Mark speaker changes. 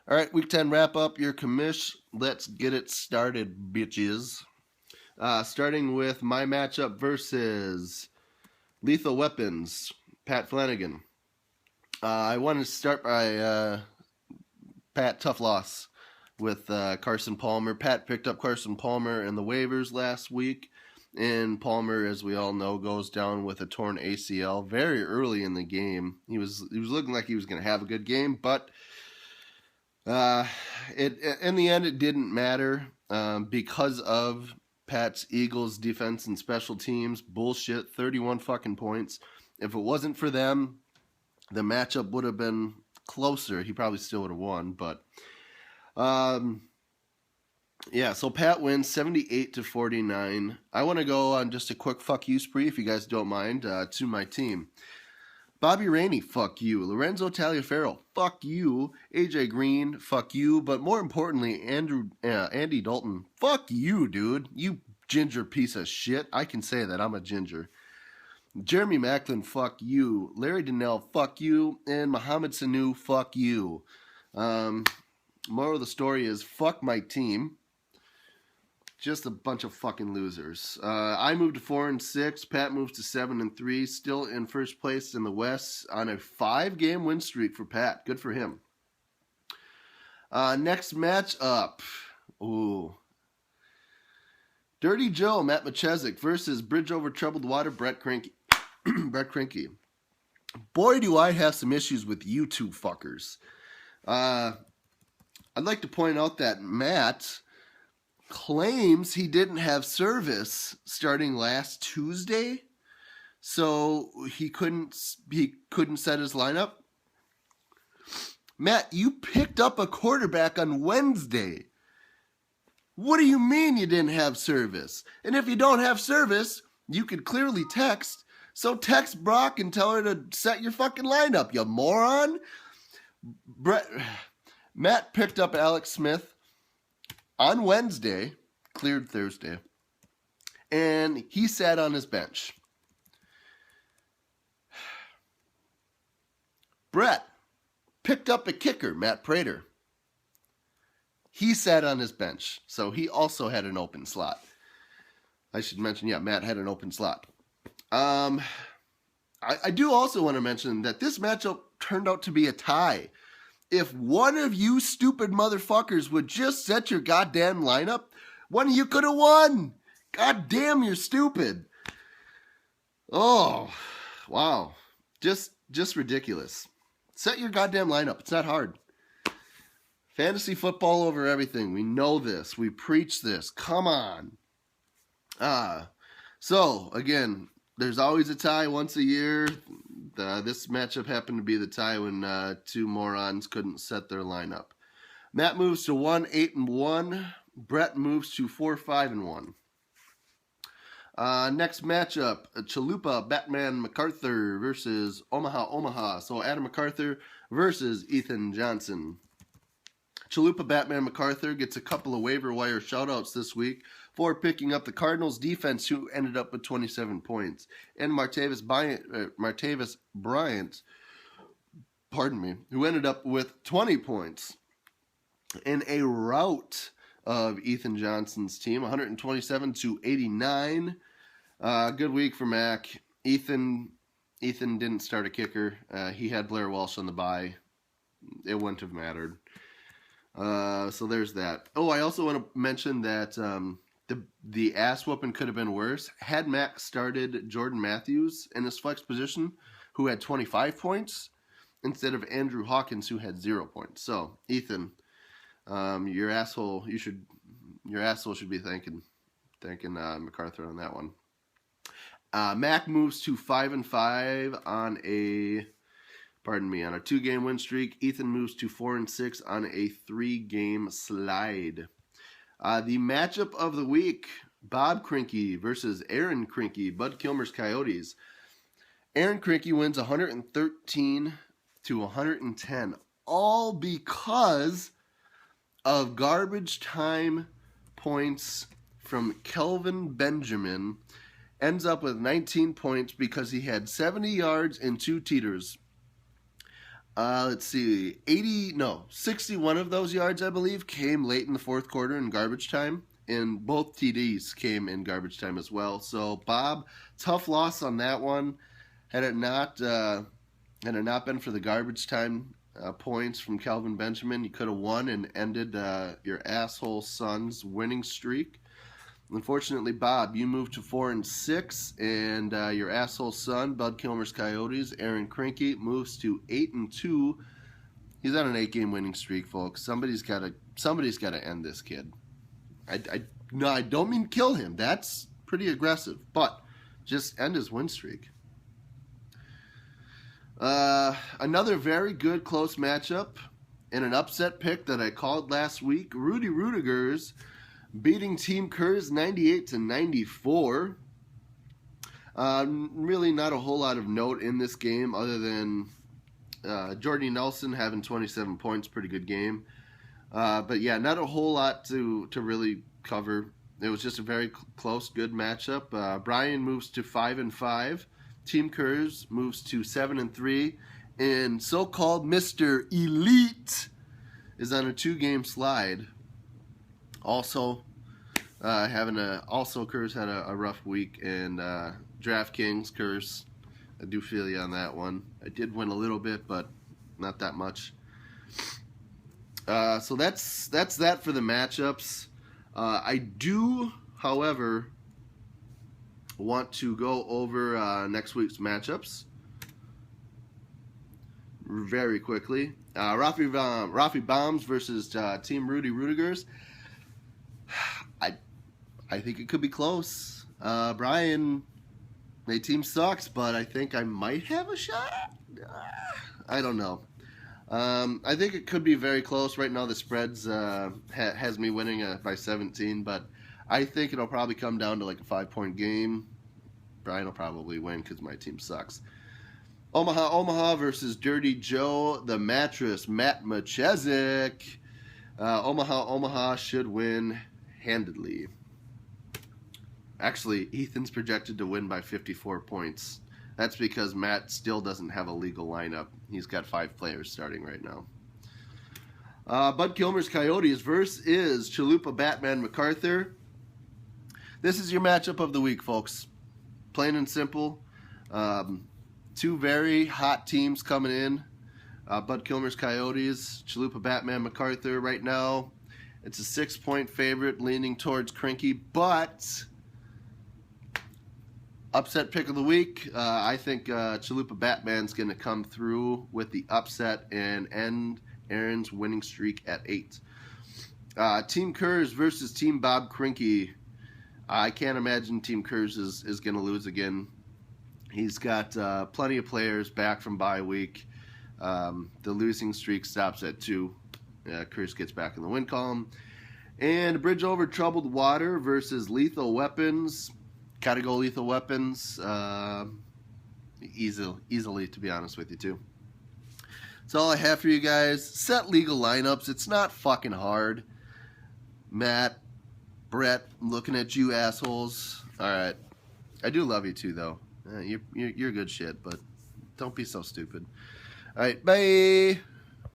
Speaker 1: All right, week 10 wrap up your commish. Let's get it started, bitches. Starting with my matchup versus Lethal Weapons, Pat Flanagan. I wanted to start by Pat, tough loss with Carson Palmer. Pat picked up Carson Palmer in the waivers last week, and Palmer, as we all know, goes down with a torn ACL very early in the game. He was looking like he was going to have a good game, but in the end, it didn't matter because of Pat's Eagles defense and special teams. Bullshit, 31 fucking points. If it wasn't for them, the matchup would have been closer. He probably still would have won, but yeah, so Pat wins 78-49. I want to go on just a quick fuck you spree, if you guys don't mind, to my team. Bobby Rainey, fuck you. Lorenzo Taliaferro, fuck you. AJ Green, fuck you. But more importantly, Andy Dalton, fuck you, dude. You ginger piece of shit. I can say that. I'm a ginger. Jeremy Maclin, fuck you. Larry Donnell, fuck you. And Mohamed Sanu, fuck you. Moral of the story is, fuck my team. Just a bunch of fucking losers. I moved to 4-6. Pat moves to 7-3. Still in first place in the West on a 5-game win streak for Pat. Good for him. Next match up. Ooh. Dirty Joe, Matt Machezik versus Bridge Over Troubled Water, Brett Krinke. Brett Krinke. Boy, do I have some issues with you two fuckers. I'd like to point out that Matt claims he didn't have service starting last Tuesday, so he couldn't set his lineup. Matt, you picked up a quarterback on Wednesday. What do you mean you didn't have service? And if you don't have service, you could clearly text. So text Brock and tell her to set your fucking lineup, you moron. Matt picked up Alex Smith on Wednesday, cleared Thursday, and he sat on his bench. Brett picked up a kicker, Matt Prater. He sat on his bench, so he also had an open slot. I should mention, yeah, Matt had an open slot. I do also want to mention that this matchup turned out to be a tie. If one of you stupid motherfuckers would just set your goddamn lineup, one of you could have won. God damn, you're stupid. Oh, wow. Just ridiculous. Set your goddamn lineup. It's not hard. Fantasy football over everything. We know this. We preach this. Come on. So, again, there's always a tie once a year. This matchup happened to be the tie when two morons couldn't set their lineup. Matt moves to 1-8-1. Brett moves to 4-5-1. Next matchup, Chalupa Batman MacArthur versus Omaha. So Adam MacArthur versus Ethan Johnson. Chalupa Batman MacArthur gets a couple of waiver wire shoutouts this week for picking up the Cardinals defense, who ended up with 27 points, and Martavis Bryant, who ended up with 20 points in a rout of Ethan Johnson's team, 127-89. Good week for Mac. Ethan didn't start a kicker. He had Blair Walsh on the bye. It wouldn't have mattered. So there's that. Oh, I also want to mention that the ass whooping could have been worse had Mac started Jordan Matthews in his flex position, who had 25 points, instead of Andrew Hawkins, who had 0 points. So Ethan, your asshole should be thanking MacArthur on that one. Mac moves to 5-5 on a 2-game win streak. Ethan moves to 4-6 on a 3-game slide. The matchup of the week, Bob Krinke versus Aaron Krinke, Bud Kilmer's Coyotes. Aaron Krinke wins 113-110, all because of garbage time points from Kelvin Benjamin. Ends up with 19 points because he had 70 yards and 2 teeters. Let's see, 61 of those yards, I believe, came late in the fourth quarter in garbage time, and both TDs came in garbage time as well. So Bob, tough loss on that one. Had it not been for the garbage time points from Kelvin Benjamin, you could have won and ended your asshole son's winning streak. Unfortunately, Bob, you moved to 4-6, and your asshole son, Bud Kilmer's Coyotes, Aaron Krinky, moves to 8-2. He's on an 8-game winning streak, folks. Somebody's got to end this kid. I don't mean kill him. That's pretty aggressive, but just end his win streak. Another very good close matchup and an upset pick that I called last week. Rudy Rudigers beating Team Kerrs 98-94. Really not a whole lot of note in this game other than Jordy Nelson having 27 points, pretty good game. But yeah, not a whole lot to really cover. It was just a very close, good matchup. Brian moves to 5-5. Team Kerrs moves to 7-3. And so-called Mr. Elite is on a 2-game slide. Also, Kerrs had a rough week, and DraftKings Kerrs, I do feel you on that one. I did win a little bit, but not that much. So that's that for the matchups. I do, however, want to go over next week's matchups very quickly. Rafi Bombs versus Team Rudy Rudigers. I think it could be close. Brian, my team sucks, but I think I might have a shot. I don't know. I think it could be very close. Right now the spreads has me winning by 17, but I think it'll probably come down to like a 5-point game. Brian will probably win because my team sucks. Omaha versus Dirty Joe, the mattress, Matt Machezik. Omaha should win handedly. Actually, Ethan's projected to win by 54 points. That's because Matt still doesn't have a legal lineup. He's got 5 players starting right now. Bud Kilmer's Coyotes versus Chalupa Batman MacArthur. This is your matchup of the week, folks. Plain and simple. 2 very hot teams coming in. Bud Kilmer's Coyotes, Chalupa Batman MacArthur. Right now, it's a 6-point favorite, leaning towards Krinky, but upset pick of the week. I think Chalupa Batman's going to come through with the upset and end Aaron's winning streak at 8. Team Kerrs versus Team Bob Krinky. I can't imagine Team Kerrs is going to lose again. He's got plenty of players back from bye week. The losing streak stops at 2. Kerrs gets back in the win column. And Bridge Over Troubled Water versus Lethal Weapons. Gotta go Lethal Weapons. Easily, to be honest with you, too. That's all I have for you guys. Set legal lineups. It's not fucking hard. Matt, Brett, I'm looking at you assholes. All right. I do love you, too, though. You're good shit, but don't be so stupid. All right, bye.